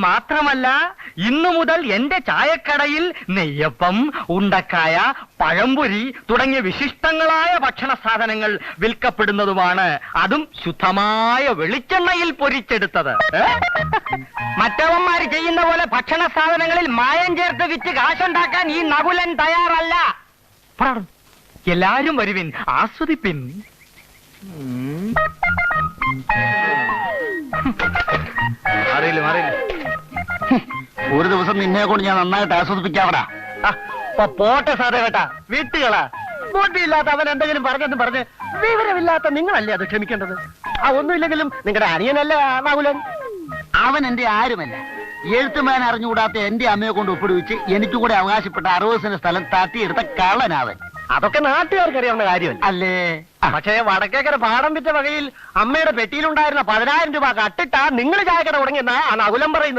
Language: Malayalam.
മാത്രമല്ല ഇന്നു മുതൽ എന്റെ ചായക്കടയിൽ നെയ്യപ്പം, ഉണ്ടക്കായ, പഴംപൊരി തുടങ്ങിയ വിശിഷ്ടങ്ങളായ ഭക്ഷണ സാധനങ്ങൾ വിൽക്കപ്പെടുന്നതുമാണ്. അതും ശുദ്ധമായ വെളിച്ചെണ്ണയിൽ പൊരിച്ചെടുത്തത്. മറ്റവന്മാര് ചെയ്യുന്ന പോലെ ഭക്ഷണ സാധനങ്ങളിൽ മായം ചേർത്ത് വിറ്റ് കാശുണ്ടാക്കാൻ ഈ നകുലൻ തയ്യാറല്ല. എല്ലാരും വരുവിൻ, ആസ്വദിപ്പിൻ. ഒരു ദിവസം നിന്നെ കൊണ്ട് ഞാൻ നന്നായിട്ട് ആസ്വദിപ്പിക്കാവടാ. പോട്ടെ സാറേ കേട്ടാ, വീട്ടുകളാ. ബുദ്ധിയില്ലാത്ത അവൻ എന്തെങ്കിലും പറഞ്ഞ് വിവരമില്ലാത്ത നിങ്ങളല്ലേ അത് ക്ഷമിക്കേണ്ടത്. ഒന്നുമില്ലെങ്കിലും നിങ്ങളുടെ അനിയനല്ലേ നകുലൻ. അവൻ എന്റെ ആരുമല്ല. എഴുത്തുമാൻ അറിഞ്ഞുകൂടാത്ത എന്റെ അമ്മയെ കൊണ്ട് ഒപ്പിടുവിച്ച് എനിക്കും കൂടെ അവകാശപ്പെട്ട 60 സെന്റ് സ്ഥലം തട്ടിയെടുത്ത കള്ളനാവൻ. അതൊക്കെ നാട്ടുകാർക്ക് അറിയാവുന്ന കാര്യമല്ല അല്ലേ? പക്ഷേ വടക്കേക്കര പാടം വിറ്റ വകയിൽ അമ്മയുടെ പെട്ടിയിലുണ്ടായിരുന്ന 10,000 രൂപ കട്ടിട്ടാ നിങ്ങൾ ചായക്കട തുടങ്ങിയെന്നാ ആ നകുലൻ പറയുന്നത്.